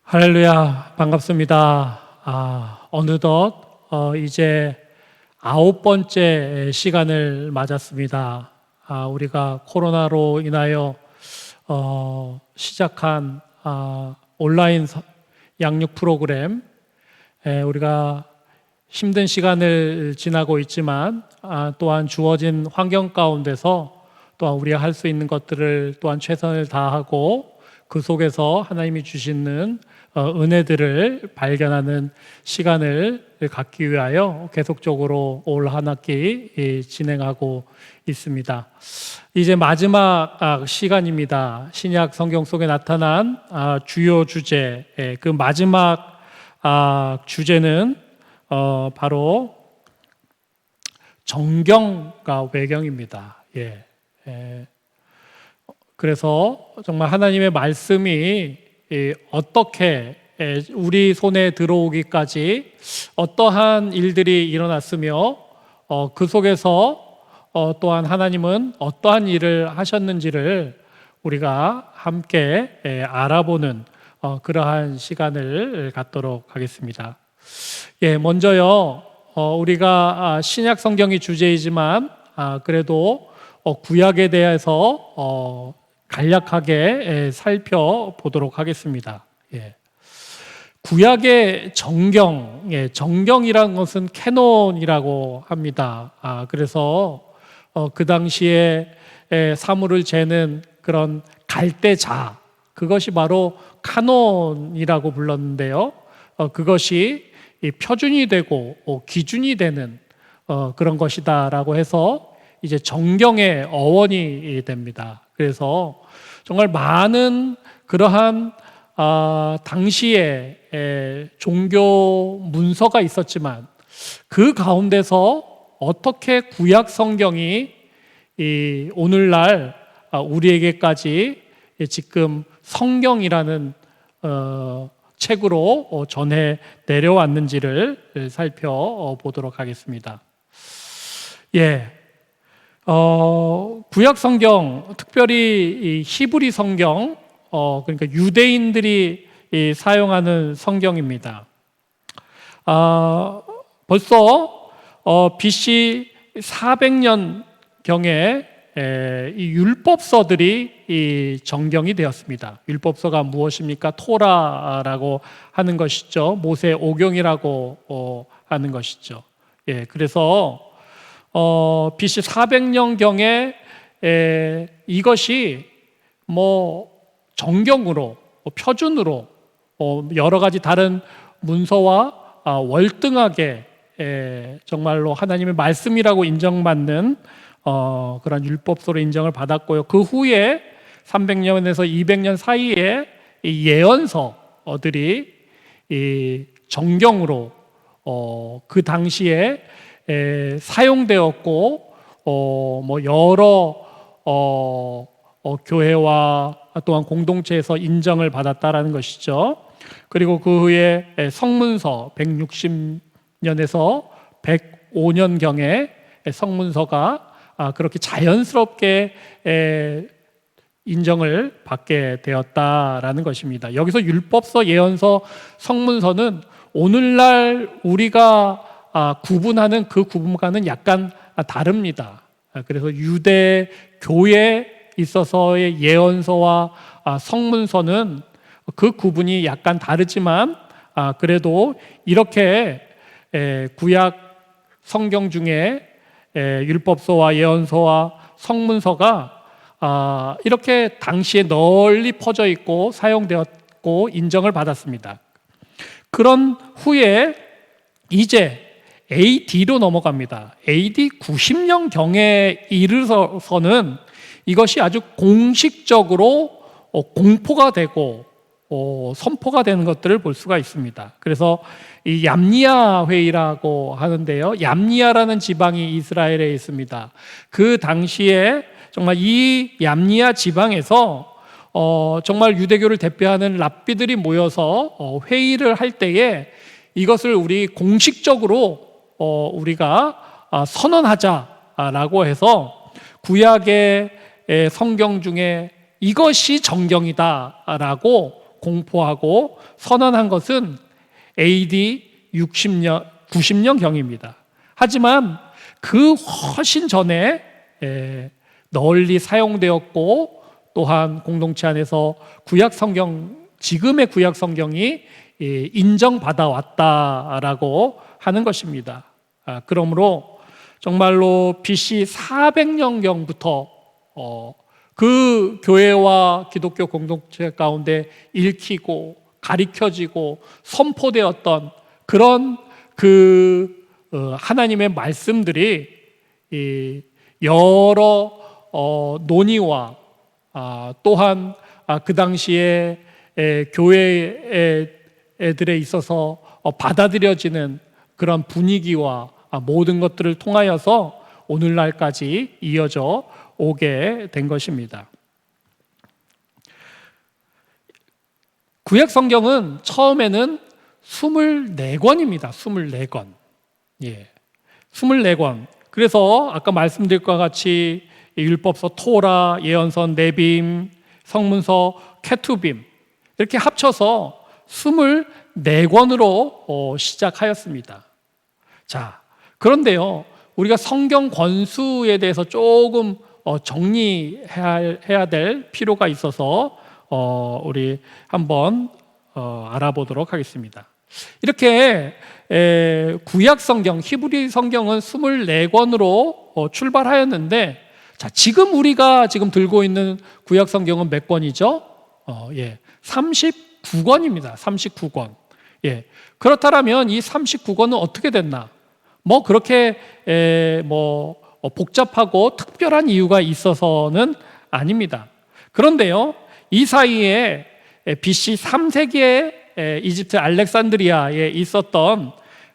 할렐루야, 반갑습니다. 어느덧 이제 9번째 시간을 맞았습니다. 우리가 코로나로 인하여 시작한 온라인 양육 프로그램, 우리가 힘든 시간을 지나고 있지만 또한 주어진 환경 가운데서 또한 우리가 할 수 있는 것들을 또한 최선을 다하고 그 속에서 하나님이 주시는 은혜들을 발견하는 시간을 갖기 위하여 계속적으로 올 한 학기 진행하고 있습니다. 이제 마지막 시간입니다. 신약 성경 속에 나타난 주요 주제, 그 마지막 주제는 바로 정경과 외경입니다. 그래서 정말 하나님의 말씀이 어떻게 우리 손에 들어오기까지 어떠한 일들이 일어났으며 그 속에서 또한 하나님은 어떠한 일을 하셨는지를 우리가 함께 알아보는 그러한 시간을 갖도록 하겠습니다. 먼저요, 우리가 신약 성경이 주제이지만 그래도 구약에 대해서 간략하게 살펴보도록 하겠습니다. 구약의 정경, 정경이라는 것은 캐논이라고 합니다. 그래서 그 당시에 사물을 재는 그런 갈대자, 그것이 바로 카논이라고 불렀는데요. 그것이 표준이 되고 기준이 되는 그런 것이다라고 해서 이제 정경의 어원이 됩니다. 그래서 정말 많은 그러한 당시에 종교 문서가 있었지만 그 가운데서 어떻게 구약 성경이 오늘날 우리에게까지 지금 성경이라는 책으로 전해 내려왔는지를 살펴보도록 하겠습니다. 구약 성경, 특별히 이 히브리 성경, 그러니까 유대인들이 사용하는 성경입니다. 벌써 BC 400년 경에 이 율법서들이 정경이 되었습니다. 율법서가 무엇입니까? 토라라고 하는 것이죠. 모세 오경이라고 하는 것이죠. 그래서 BC 400년 경에 이것이 정경으로, 표준으로 여러 가지 다른 문서와 월등하게 정말로 하나님의 말씀이라고 인정받는 그런 율법서로 인정을 받았고요. 그 후에 300년에서 200년 사이에 이 예언서들이 이 정경으로 그 당시에 사용되었고 여러 교회와 또한 공동체에서 인정을 받았다라는 것이죠. 그리고 그 후에 성문서 160년에서 105년경에 성문서가 그렇게 자연스럽게 인정을 받게 되었다라는 것입니다. 여기서 율법서, 예언서, 성문서는 오늘날 우리가 구분하는 그 구분과는 약간 다릅니다. 그래서 유대 교회에 있어서의 예언서와 성문서는 그 구분이 약간 다르지만 그래도 이렇게 구약 성경 중에 율법서와 예언서와 성문서가 이렇게 당시에 널리 퍼져 있고 사용되었고 인정을 받았습니다. 그런 후에 이제 AD로 넘어갑니다. AD 90년경에 이르러서는 이것이 아주 공식적으로 공포가 되고 선포가 되는 것들을 볼 수가 있습니다. 그래서 이 얌니아 회의라고 하는데요. 얌니아라는 지방이 이스라엘에 있습니다. 그 당시에 정말 이 얌니아 지방에서 정말 유대교를 대표하는 랍비들이 모여서 회의를 할 때에 이것을 우리 공식적으로 우리가 선언하자라고 해서 구약의 성경 중에 이것이 정경이다라고 공포하고 선언한 것은 AD 90년경입니다. 하지만 그 훨씬 전에 널리 사용되었고, 또한 공동체 안에서 지금의 구약 성경이 인정받아 왔다라고 하는 것입니다. 그러므로 정말로 BC 400년경부터 그 교회와 기독교 공동체 가운데 읽히고 가르쳐지고 선포되었던 그런 하나님의 말씀들이 여러 논의와 또한 그 당시에 교회들에 있어서 받아들여지는 그런 분위기와 모든 것들을 통하여서 오늘날까지 이어져 오게 된 것입니다. 구약 성경은 처음에는 24권입니다. 24권. 24권. 그래서 아까 말씀드린 것과 같이 율법서 토라, 예언서 네빔, 성문서 케투빔 이렇게 합쳐서 24권으로 시작하였습니다. 자, 그런데요, 우리가 성경 권수에 대해서 조금 정리해야 될 필요가 있어서 우리 한번 알아보도록 하겠습니다. 이렇게 구약 성경, 히브리 성경은 24권으로 출발하였는데, 자, 우리가 지금 들고 있는 구약 성경은 몇 권이죠? 39권입니다. 39권. 그렇다면 이 39권은 어떻게 됐나? 그렇게 복잡하고 특별한 이유가 있어서는 아닙니다. 그런데요, 이 사이에 BC 3세기에 이집트 알렉산드리아에 있었던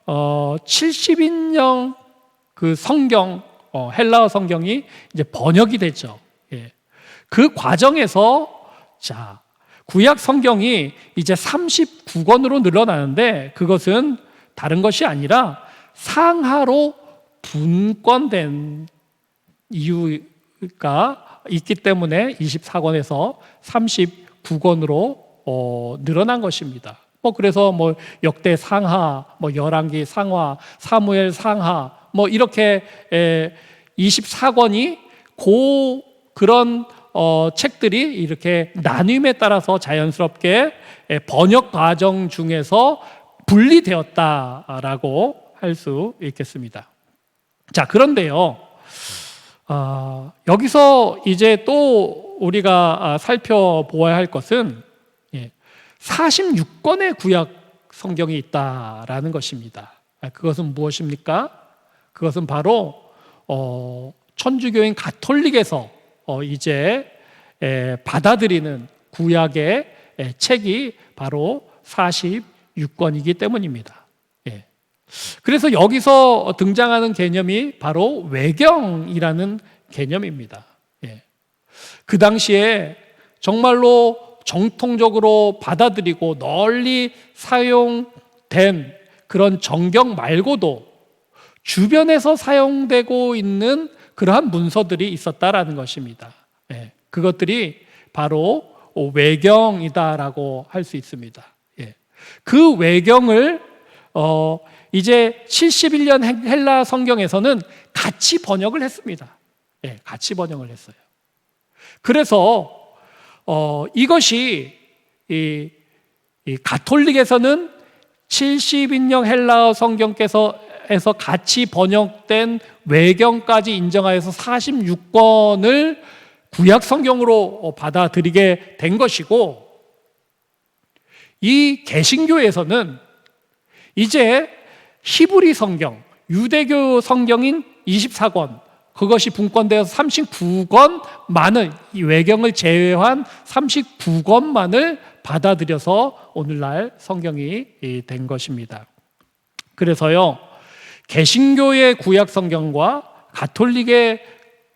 70인령 그 성경, 헬라어 성경이 이제 번역이 됐죠. 그 과정에서 구약 성경이 이제 39권으로 늘어나는데, 그것은 다른 것이 아니라 상하로 분권된 이유가 있기 때문에 24권에서 39권으로 늘어난 것입니다. 그래서 역대 상하, 열왕기 상하, 사무엘 상하, 이렇게 24권이 그런 책들이 이렇게 나눔에 따라서 자연스럽게 번역 과정 중에서 분리되었다라고 할 수 있겠습니다. 자, 그런데요, 여기서 이제 또 우리가 살펴보아야 할 것은 46권의 구약 성경이 있다라는 것입니다. 그것은 무엇입니까? 그것은 바로 천주교인 가톨릭에서 이제 받아들이는 구약의 책이 바로 46권이기 때문입니다. 그래서 여기서 등장하는 개념이 바로 외경이라는 개념입니다. 그 당시에 정말로 정통적으로 받아들이고 널리 사용된 그런 정경 말고도 주변에서 사용되고 있는 그러한 문서들이 있었다라는 것입니다. 그것들이 바로 외경이다라고 할 수 있습니다. 그 외경을 이제 71년 헬라 성경에서는 같이 번역을 했습니다. 같이 번역을 했어요. 그래서 이것이 이 가톨릭에서는 70인령 헬라어 성경에서 같이 번역된 외경까지 인정하여서 46권을 구약 성경으로 받아들이게 된 것이고, 이 개신교에서는 이제 히브리 성경, 유대교 성경인 24권, 그것이 분권되어서 39권만을, 이 외경을 제외한 39권만을 받아들여서 오늘날 성경이 된 것입니다. 그래서요, 개신교의 구약 성경과 가톨릭의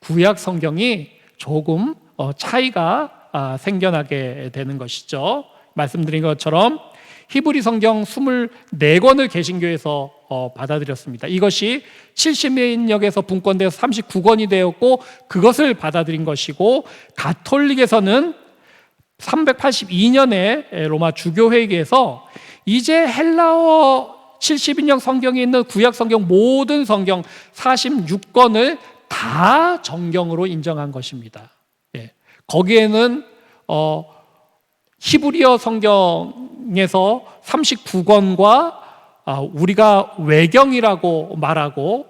구약 성경이 조금 차이가 생겨나게 되는 것이죠. 말씀드린 것처럼 히브리 성경 24권을 개신교에서 받아들였습니다. 이것이 70인역에서 분권되어서 39권이 되었고, 그것을 받아들인 것이고, 가톨릭에서는 382년에 로마 주교회의에서 이제 헬라어 70인역 성경에 있는 구약 성경 모든 성경 46권을 다 정경으로 인정한 것입니다. 예. 거기에는 히브리어 성경에서 39권과 우리가 외경이라고 말하고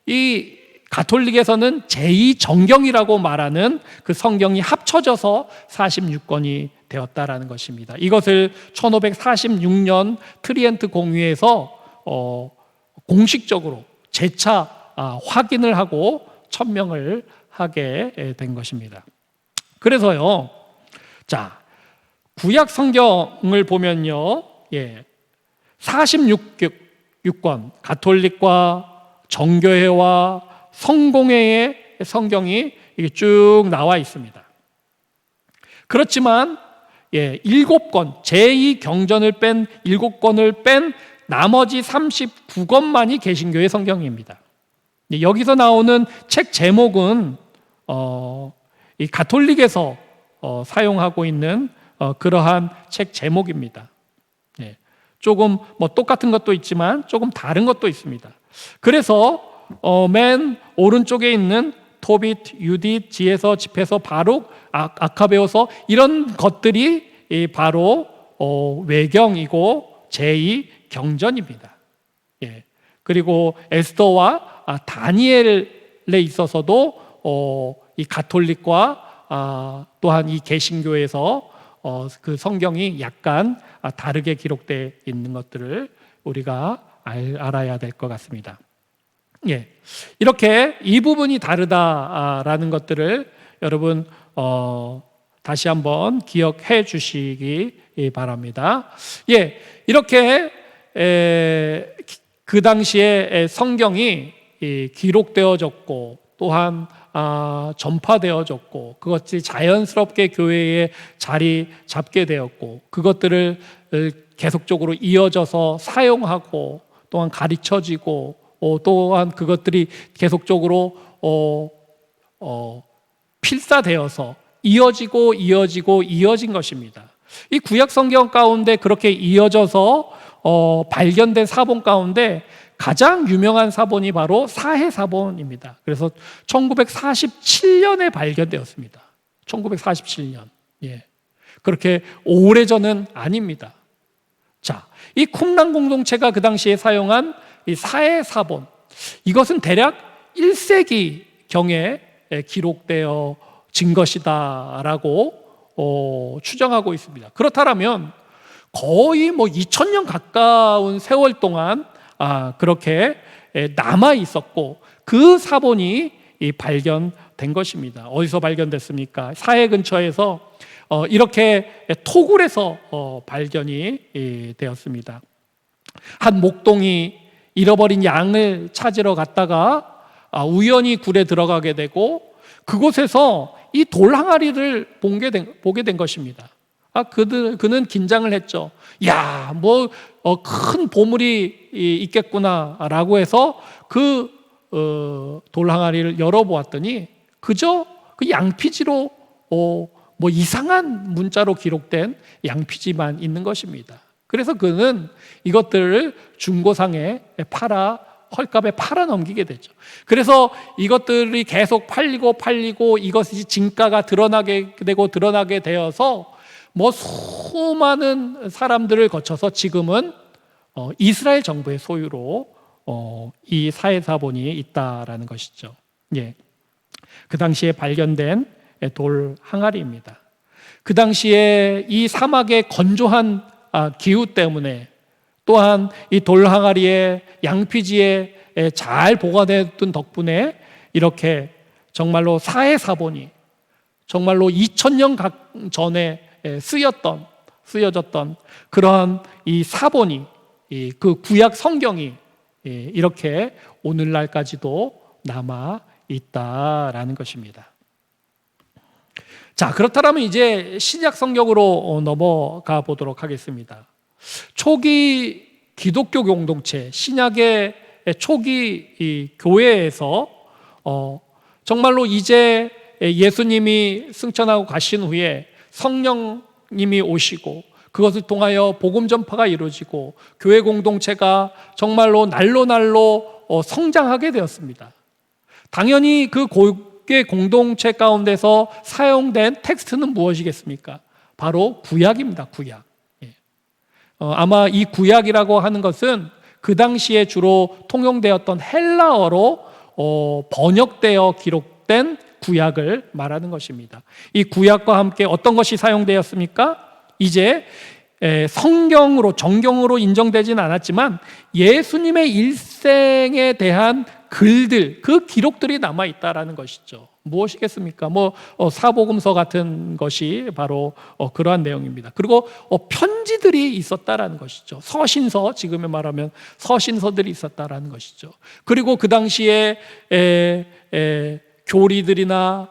이 가톨릭에서는 제2정경이라고 말하는 그 성경이 합쳐져서 46권이 되었다라는 것입니다. 이것을 1546년 트리엔트 공의에서 공식적으로 재차 확인을 하고 천명을 하게 된 것입니다. 그래서요, 자, 구약 성경을 보면요, 46권 가톨릭과 정교회와 성공회의 성경이 쭉 나와 있습니다. 그렇지만 7권, 제2경전을 뺀 7권을 뺀 나머지 39권만이 개신교의 성경입니다. 여기서 나오는 책 제목은 이 가톨릭에서 사용하고 있는 그러한 책 제목입니다. 조금 똑같은 것도 있지만 조금 다른 것도 있습니다. 그래서 맨 오른쪽에 있는 토빗, 유딧, 지에서, 집에서, 바룩, 아카베오서 이런 것들이 바로 외경이고 제2경전입니다. 그리고 에스더와 다니엘에 있어서도 이 가톨릭과 또한 이 개신교에서 그 성경이 약간 다르게 기록되어 있는 것들을 우리가 알아야 될 것 같습니다. 이렇게 이 부분이 다르다라는 것들을 여러분 다시 한번 기억해 주시기 바랍니다. 이렇게 그 당시에 성경이 기록되어졌고 또한 전파되어졌고 그것이 자연스럽게 교회에 자리 잡게 되었고 그것들을 계속적으로 이어져서 사용하고 또한 가르쳐지고 또한 그것들이 계속적으로 필사되어서 이어진 것입니다. 이 구약 성경 가운데 그렇게 이어져서 발견된 사본 가운데 가장 유명한 사본이 바로 사해사본입니다. 그래서 1947년에 발견되었습니다. 1947년. 그렇게 오래전은 아닙니다. 자, 이 쿰란 공동체가 그 당시에 사용한 이 사해사본, 이것은 대략 1세기경에 기록되어진 것이다라고 추정하고 있습니다. 그렇다면 거의 2000년 가까운 세월 동안 그렇게 남아 있었고 그 사본이 발견된 것입니다. 어디서 발견됐습니까? 사해 근처에서 이렇게 토굴에서 발견이 되었습니다. 한 목동이 잃어버린 양을 찾으러 갔다가 우연히 굴에 들어가게 되고 그곳에서 이 돌 항아리를 보게 된 것입니다. 그는 긴장을 했죠. 야, 큰 보물이 있겠구나라고 해서 그 돌 항아리를 열어보았더니 그저 그 양피지로 이상한 문자로 기록된 양피지만 있는 것입니다. 그래서 그는 이것들을 중고상에 헐값에 팔아 넘기게 되죠. 그래서 이것들이 계속 팔리고 이것이 진가가 드러나게 되어서 수많은 사람들을 거쳐서 지금은 이스라엘 정부의 소유로 이 사해사본이 있다라는 것이죠. 그 당시에 발견된 돌 항아리입니다. 그 당시에 이 사막의 건조한 기후 때문에 또한 이 돌 항아리에 양피지에 잘 보관됐던 덕분에 이렇게 정말로 사해사본이 정말로 2000년 전에 쓰여졌던 그러한 이 사본이 그 구약 성경이 이렇게 오늘날까지도 남아 있다라는 것입니다. 자, 그렇다면 이제 신약 성경으로 넘어가 보도록 하겠습니다. 초기 기독교 공동체, 신약의 초기 이 교회에서 정말로 이제 예수님이 승천하고 가신 후에 성령 성령님이 오시고 그것을 통하여 복음 전파가 이루어지고 교회 공동체가 정말로 날로 성장하게 되었습니다. 당연히 그 교회 공동체 가운데서 사용된 텍스트는 무엇이겠습니까? 바로 구약입니다. 구약. 아마 이 구약이라고 하는 것은 그 당시에 주로 통용되었던 헬라어로 번역되어 기록된 구약을 말하는 것입니다. 이 구약과 함께 어떤 것이 사용되었습니까? 이제 성경으로, 정경으로 인정되지는 않았지만 예수님의 일생에 대한 글들, 그 기록들이 남아있다라는 것이죠. 무엇이겠습니까? 사복음서 같은 것이 바로 그러한 내용입니다. 그리고 편지들이 있었다라는 것이죠. 서신서, 지금에 말하면 서신서들이 있었다라는 것이죠. 그리고 그 당시에 교리들이나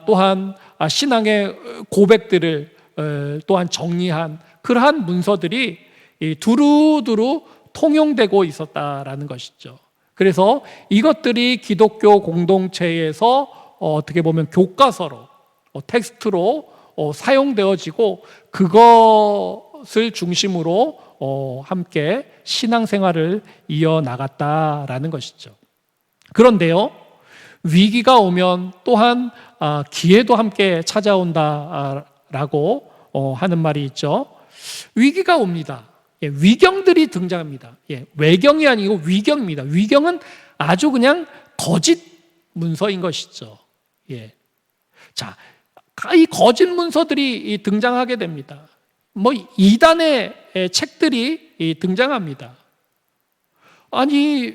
또한 신앙의 고백들을 또한 정리한 그러한 문서들이 두루두루 통용되고 있었다라는 것이죠. 그래서 이것들이 기독교 공동체에서 어떻게 보면 교과서로, 텍스트로 사용되어지고 그것을 중심으로 함께 신앙생활을 이어나갔다라는 것이죠. 그런데요, 위기가 오면 또한 기회도 함께 찾아온다라고 하는 말이 있죠. 위기가 옵니다. 위경들이 등장합니다. 외경이 아니고 위경입니다. 위경은 아주 그냥 거짓 문서인 것이죠. 자, 이 거짓 문서들이 등장하게 됩니다. 이단의 책들이 등장합니다. 아니,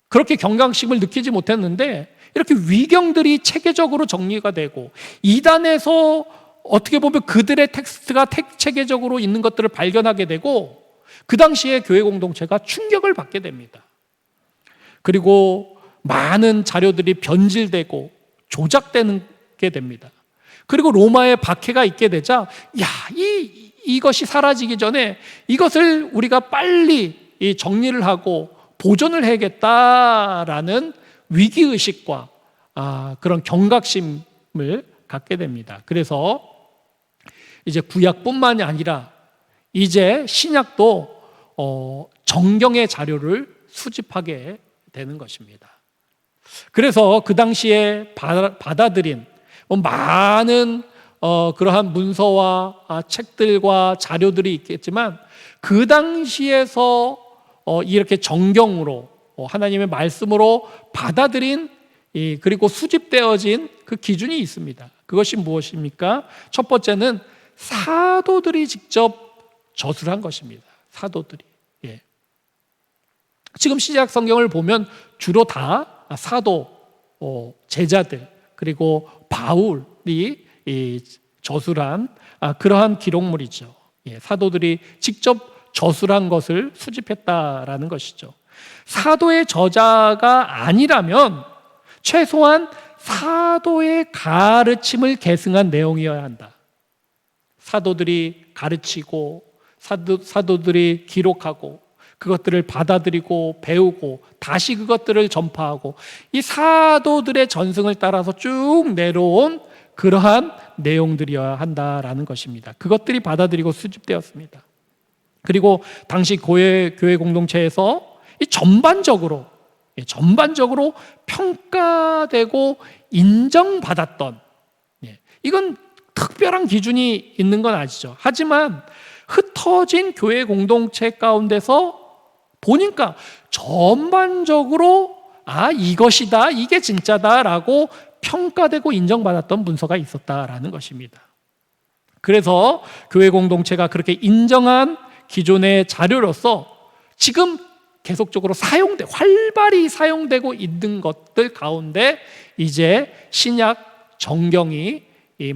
그렇게 경각심을 느끼지 못했는데 이렇게 위경들이 체계적으로 정리가 되고 이단에서 어떻게 보면 그들의 텍스트가 체계적으로 있는 것들을 발견하게 되고 그 당시에 교회 공동체가 충격을 받게 됩니다. 그리고 많은 자료들이 변질되고 조작되게 됩니다. 그리고 로마의 박해가 있게 되자 이것이 사라지기 전에 이것을 우리가 빨리 정리를 하고 보존을 해야겠다라는 위기의식과 그런 경각심을 갖게 됩니다. 그래서 이제 구약뿐만이 아니라 이제 신약도 정경의 자료를 수집하게 되는 것입니다. 그래서 그 당시에 받아들인 많은 그러한 문서와 책들과 자료들이 있겠지만 그 당시에서 이렇게 정경으로 하나님의 말씀으로 받아들인 그리고 수집되어진 그 기준이 있습니다. 그것이 무엇입니까? 첫 번째는 사도들이 직접 저술한 것입니다. 사도들이. 지금 신약 성경을 보면 주로 다 사도, 제자들, 그리고 바울이 저술한 그러한 기록물이죠. 사도들이 직접 저술한 것을 수집했다라는 것이죠. 사도의 저자가 아니라면 최소한 사도의 가르침을 계승한 내용이어야 한다. 사도들이 가르치고 사도들이 기록하고 그것들을 받아들이고 배우고 다시 그것들을 전파하고 이 사도들의 전승을 따라서 쭉 내려온 그러한 내용들이어야 한다라는 것입니다. 그것들이 받아들이고 수집되었습니다. 그리고 당시 교회 공동체에서 이 전반적으로 평가되고 인정받았던, 이건 특별한 기준이 있는 건 아시죠? 하지만 흩어진 교회 공동체 가운데서 보니까 전반적으로 이것이다, 이게 진짜다라고 평가되고 인정받았던 문서가 있었다라는 것입니다. 그래서 교회 공동체가 그렇게 인정한 기존의 자료로서 지금 계속적으로 활발히 사용되고 있는 것들 가운데 이제 신약 정경이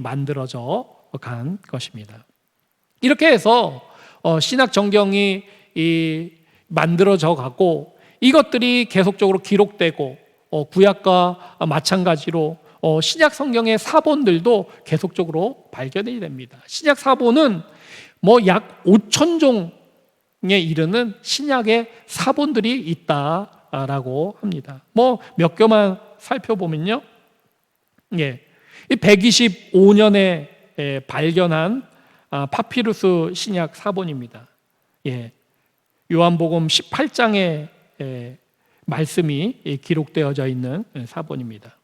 만들어져 간 것입니다. 이렇게 해서 신약 정경이 만들어져 가고 이것들이 계속적으로 기록되고 구약과 마찬가지로 신약 성경의 사본들도 계속적으로 발견이 됩니다. 신약 사본은 약 5,000종에 이르는 신약의 사본들이 있다라고 합니다. 몇 개만 살펴보면요. 이 125년의 발견한 파피루스 신약 사본입니다. 요한복음 18장에 말씀이 기록되어져 있는 사본입니다.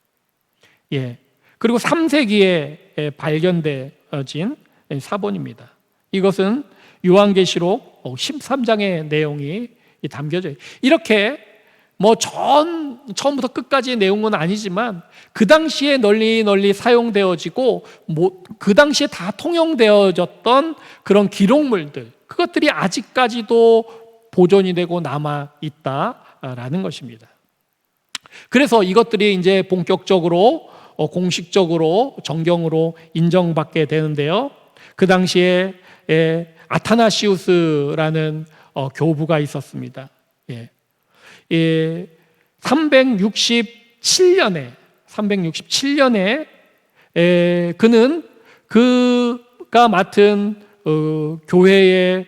그리고 3세기에 발견되어진 사본입니다. 이것은 요한계시록 13장의 내용이 담겨져 있어요. 이렇게 처음부터 끝까지의 내용은 아니지만 그 당시에 널리 사용되어지고 그 당시에 다 통용되어졌던 그런 기록물들, 그것들이 아직까지도 보존이 되고 남아 있다라는 것입니다. 그래서 이것들이 이제 본격적으로 공식적으로 정경으로 인정받게 되는데요. 그 당시에 아타나시우스라는 교부가 있었습니다. 367년에 그는 그가 맡은 교회의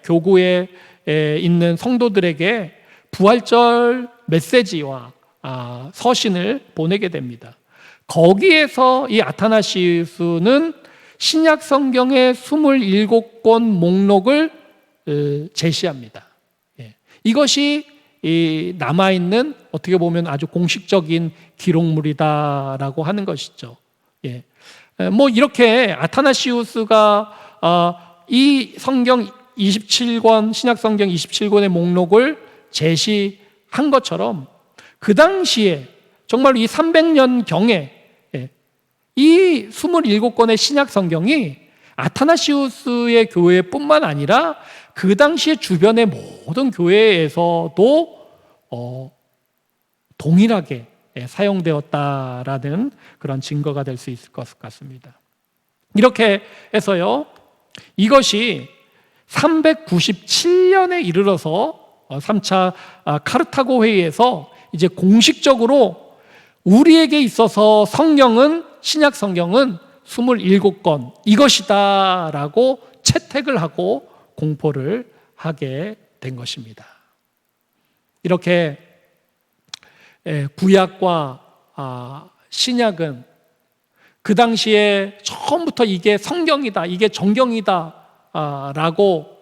교구에 있는 성도들에게 부활절 메시지와 서신을 보내게 됩니다. 거기에서 이 아타나시우스는 신약 성경의 27권 목록을 제시합니다. 이것이 남아있는 어떻게 보면 아주 공식적인 기록물이다라고 하는 것이죠. 이렇게 아타나시우스가 이 성경 27권, 신약 성경 27권의 목록을 제시한 것처럼 그 당시에 정말 이 300년경에 이 27권의 신약 성경이 아타나시우스의 교회뿐만 아니라 그 당시에 주변의 모든 교회에서도 동일하게 사용되었다라는 그런 증거가 될 수 있을 것 같습니다. 이렇게 해서요, 이것이 397년에 이르러서 3차 카르타고 회의에서 이제 공식적으로 우리에게 있어서 신약 성경은 27권 이것이다라고 채택을 하고 공포를 하게 된 것입니다. 이렇게 구약과 신약은 그 당시에 처음부터 이게 성경이다, 이게 정경이다 라고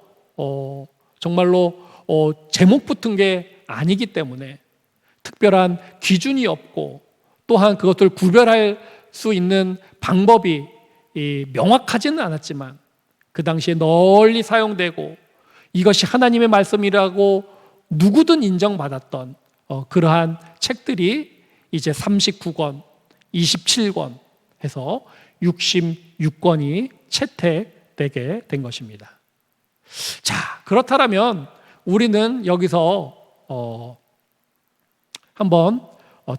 정말로 제목 붙은 게 아니기 때문에 특별한 기준이 없고 또한 그것을 구별할 수 있는 방법이 명확하지는 않았지만 그 당시에 널리 사용되고 이것이 하나님의 말씀이라고 누구든 인정받았던 그러한 책들이 이제 39권, 27권 해서 66권이 채택되게 된 것입니다. 자, 그렇다면 우리는 여기서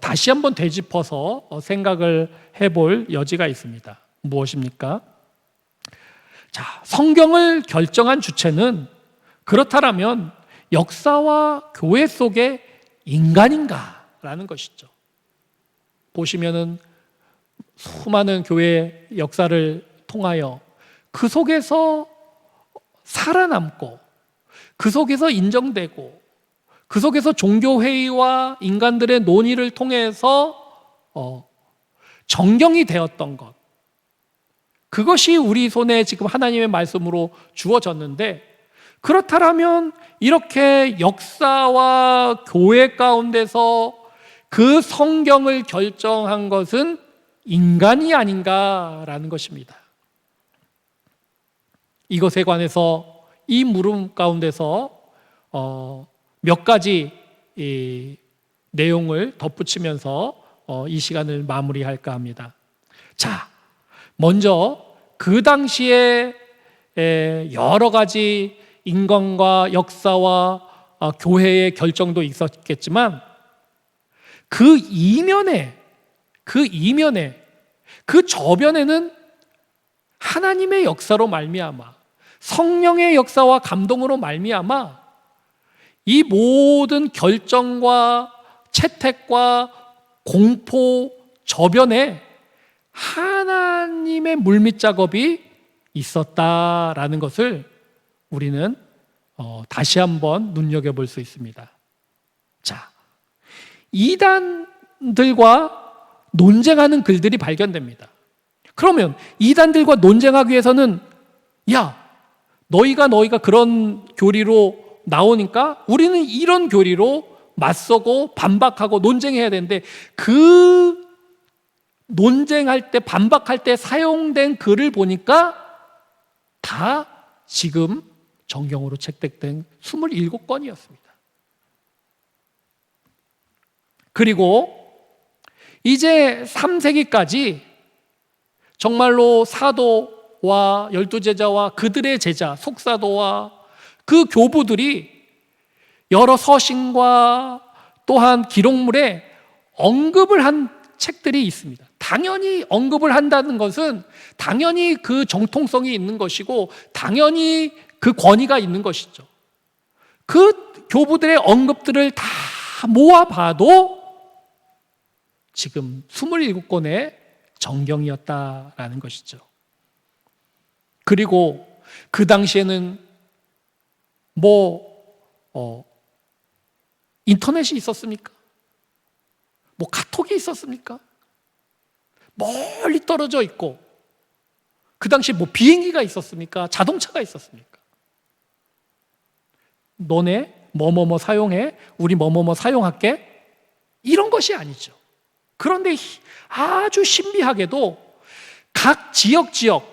다시 한번 되짚어서 생각을 해볼 여지가 있습니다. 무엇입니까? 자, 성경을 결정한 주체는 그렇다면 역사와 교회 속의 인간인가라는 것이죠. 보시면은 수많은 교회 역사를 통하여 그 속에서 살아남고 그 속에서 인정되고 그 속에서 종교회의와 인간들의 논의를 통해서 정경이 되었던 것, 그것이 우리 손에 지금 하나님의 말씀으로 주어졌는데, 그렇다면 이렇게 역사와 교회 가운데서 그 성경을 결정한 것은 인간이 아닌가라는 것입니다. 이것에 관해서 이 물음 가운데서 몇 가지 내용을 덧붙이면서 이 시간을 마무리할까 합니다. 자, 먼저 그 당시에 여러 가지 인간과 역사와 교회의 결정도 있었겠지만 그 이면에 그 저변에는 하나님의 역사로 말미암아 성령의 역사와 감동으로 말미암아 이 모든 결정과 채택과 공포 저변에 하나님의 물밑 작업이 있었다라는 것을 우리는 다시 한번 눈여겨볼 수 있습니다. 자, 이단들과 논쟁하는 글들이 발견됩니다. 그러면 이단들과 논쟁하기 위해서는 야, 너희가 그런 교리로 나오니까 우리는 이런 교리로 맞서고 반박하고 논쟁해야 되는데, 그 논쟁할 때, 반박할 때 사용된 글을 보니까 다 지금 정경으로 채택된 27권이었습니다. 그리고 이제 3세기까지 정말로 사도와 12제자와 그들의 제자, 속사도와 그 교부들이 여러 서신과 또한 기록물에 언급을 한 책들이 있습니다. 당연히 언급을 한다는 것은 당연히 그 정통성이 있는 것이고 당연히 그 권위가 있는 것이죠. 그 교부들의 언급들을 다 모아봐도 지금 27권의 정경이었다라는 것이죠. 그리고 그 당시에는 인터넷이 있었습니까? 카톡이 있었습니까? 멀리 떨어져 있고, 그 당시 비행기가 있었습니까? 자동차가 있었습니까? 너네 뭐뭐뭐 사용해, 우리 뭐뭐뭐 사용할게, 이런 것이 아니죠. 그런데 아주 신비하게도 각 지역마다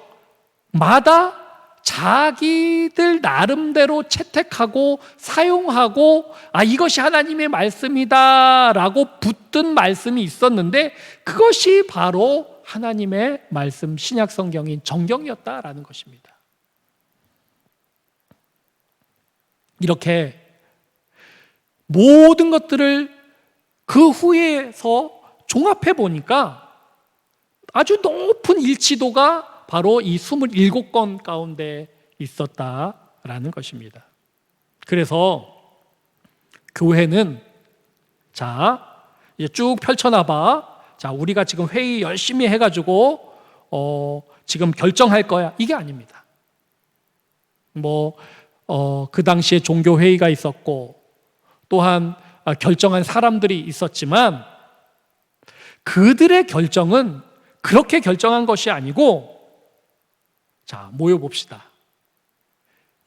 자기들 나름대로 채택하고 사용하고 이것이 하나님의 말씀이다 라고 붙든 말씀이 있었는데, 그것이 바로 하나님의 말씀, 신약 성경인 정경이었다라는 것입니다. 이렇게 모든 것들을 그 후에서 종합해 보니까 아주 높은 일치도가 바로 이 27권 가운데 있었다라는 것입니다. 그래서 교회는 이제 쭉 펼쳐놔봐. 우리가 지금 회의 열심히 해가지고 지금 결정할 거야, 이게 아닙니다. 그 당시에 종교 회의가 있었고 또한 결정한 사람들이 있었지만, 그들의 결정은 그렇게 결정한 것이 아니고, 모여봅시다.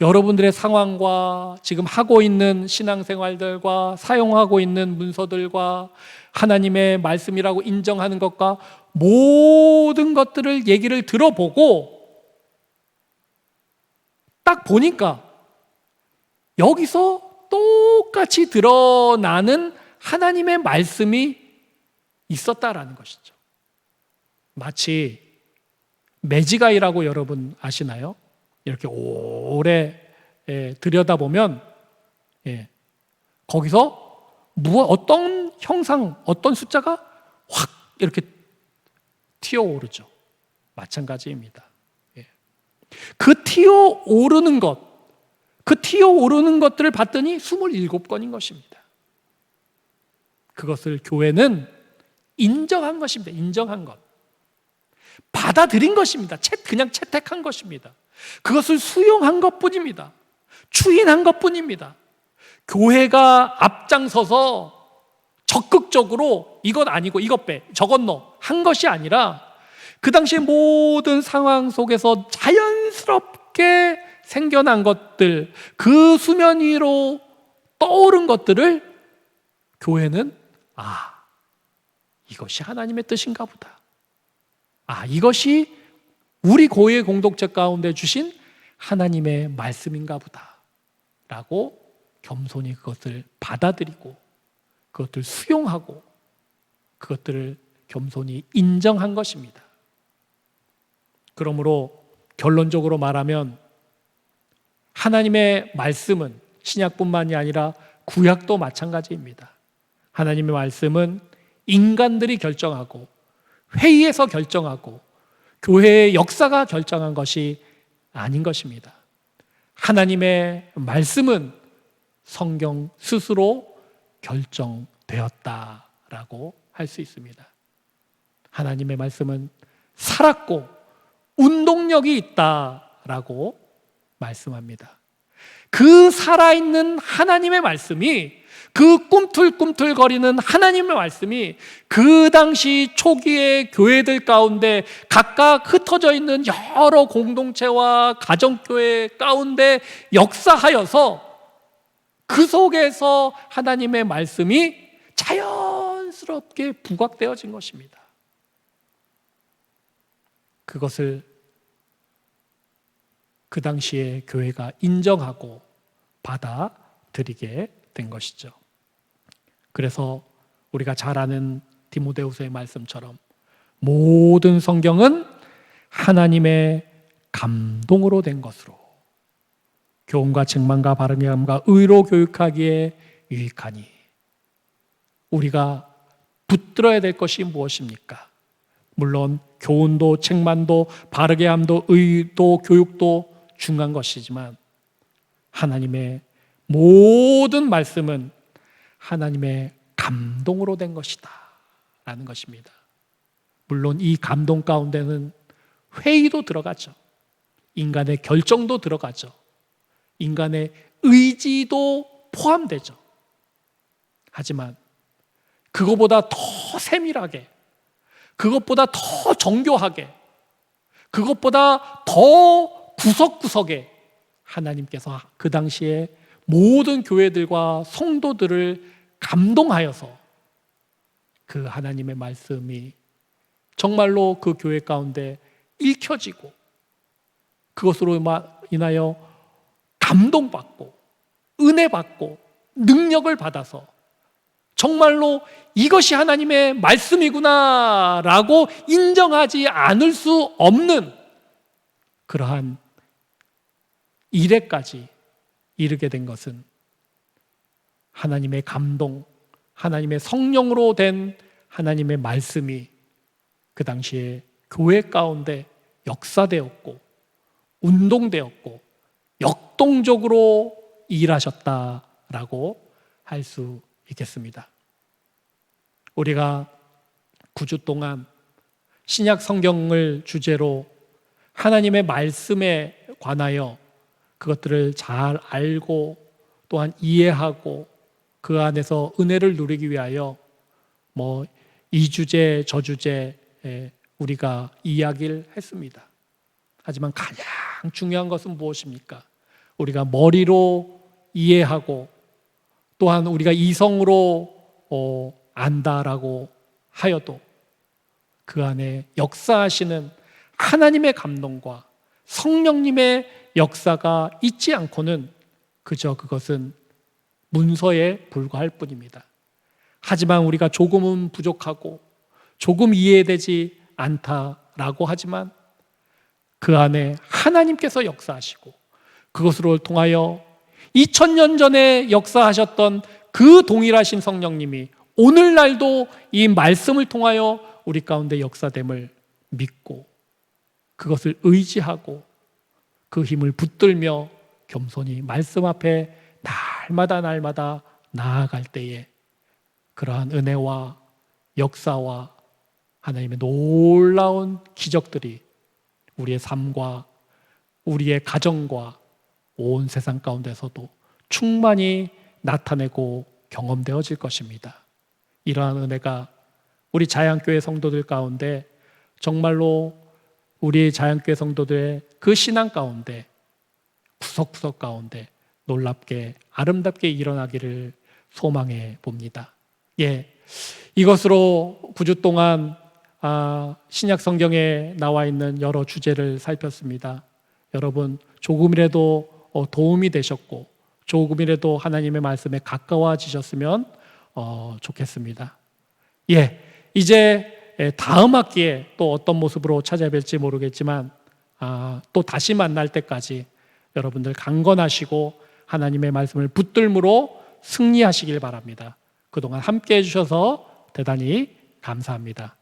여러분들의 상황과 지금 하고 있는 신앙생활들과 사용하고 있는 문서들과 하나님의 말씀이라고 인정하는 것과 모든 것들을 얘기를 들어보고 딱 보니까 여기서 똑같이 드러나는 하나님의 말씀이 있었다라는 것이죠. 마치 매지가이라고 여러분 아시나요? 이렇게 오래 들여다보면 거기서 어떤 형상, 어떤 숫자가 확 이렇게 튀어오르죠. 마찬가지입니다. 그 튀어오르는 것들을 봤더니 27권인 것입니다. 그것을 교회는 인정한 것입니다. 인정한 것. 받아들인 것입니다. 그냥 채택한 것입니다. 그것을 수용한 것뿐입니다. 추인한 것뿐입니다. 교회가 앞장서서 적극적으로 이것 아니고 이것 빼, 저것 넣어 한 것이 아니라, 그 당시의 모든 상황 속에서 자연스럽게 생겨난 것들, 그 수면 위로 떠오른 것들을 교회는 이것이 하나님의 뜻인가 보다. 이것이 우리 교회 공동체 가운데 주신 하나님의 말씀인가 보다 라고 겸손히 그것을 받아들이고 그것을 수용하고 그것들을 겸손히 인정한 것입니다. 그러므로 결론적으로 말하면 하나님의 말씀은 신약뿐만이 아니라 구약도 마찬가지입니다. 하나님의 말씀은 인간들이 결정하고 회의에서 결정하고 교회의 역사가 결정한 것이 아닌 것입니다. 하나님의 말씀은 성경 스스로 결정되었다라고 할 수 있습니다. 하나님의 말씀은 살았고 운동력이 있다라고 말씀합니다. 그 살아있는 하나님의 말씀이 그 꿈틀꿈틀거리는 하나님의 말씀이 그 당시 초기의 교회들 가운데 각각 흩어져 있는 여러 공동체와 가정교회 가운데 역사하여서 그 속에서 하나님의 말씀이 자연스럽게 부각되어진 것입니다. 그것을 그 당시에 교회가 인정하고 받아들이게 된 것이죠. 그래서 우리가 잘 아는 디모데후서의 말씀처럼 모든 성경은 하나님의 감동으로 된 것으로 교훈과 책망과 바르게 함과 의로 교육하기에 유익하니, 우리가 붙들어야 될 것이 무엇입니까? 물론 교훈도 책망도 바르게 함도 의도 교육도 중요한 것이지만 하나님의 모든 말씀은 하나님의 감동으로 된 것이다 라는 것입니다. 물론 이 감동 가운데는 회의도 들어가죠. 인간의 결정도 들어가죠. 인간의 의지도 포함되죠. 하지만 그것보다 더 세밀하게, 그것보다 더 정교하게, 그것보다 더 구석구석에 하나님께서 그 당시에 모든 교회들과 성도들을 감동하여서 그 하나님의 말씀이 정말로 그 교회 가운데 읽혀지고 그것으로 인하여 감동받고 은혜받고 능력을 받아서 정말로 이것이 하나님의 말씀이구나 라고 인정하지 않을 수 없는 그러한 일에까지 이르게 된 것은 하나님의 감동, 하나님의 성령으로 된 하나님의 말씀이 그 당시에 교회 가운데 역사되었고 운동되었고 역동적으로 일하셨다라고 할 수 있겠습니다. 우리가 9주 동안 신약 성경을 주제로 하나님의 말씀에 관하여 그것들을 잘 알고 또한 이해하고 그 안에서 은혜를 누리기 위하여 이 주제 저 주제에 우리가 이야기를 했습니다. 하지만 가장 중요한 것은 무엇입니까? 우리가 머리로 이해하고 또한 우리가 이성으로 안다라고 하여도 그 안에 역사하시는 하나님의 감동과 성령님의 역사가 있지 않고는 그저 그것은 문서에 불과할 뿐입니다. 하지만 우리가 조금은 부족하고 조금 이해되지 않다라고 하지만 그 안에 하나님께서 역사하시고 그것으로 통하여 2000년 전에 역사하셨던 그 동일하신 성령님이 오늘날도 이 말씀을 통하여 우리 가운데 역사됨을 믿고 그것을 의지하고 그 힘을 붙들며 겸손히 말씀 앞에 날마다 나아갈 때에 그러한 은혜와 역사와 하나님의 놀라운 기적들이 우리의 삶과 우리의 가정과 온 세상 가운데서도 충만히 나타내고 경험되어질 것입니다. 이러한 은혜가 우리 자양교회 성도들 가운데 정말로 우리 자양교회 성도들의 그 신앙 가운데 구석구석 가운데 놀랍게 아름답게 일어나기를 소망해 봅니다. 이것으로 9주 동안 신약 성경에 나와 있는 여러 주제를 살폈습니다. 여러분 조금이라도 도움이 되셨고 조금이라도 하나님의 말씀에 가까워지셨으면 좋겠습니다. 이제 다음 학기에 또 어떤 모습으로 찾아뵐지 모르겠지만 또 다시 만날 때까지 여러분들 강건하시고 하나님의 말씀을 붙들므로 승리하시길 바랍니다. 그동안 함께 해주셔서 대단히 감사합니다.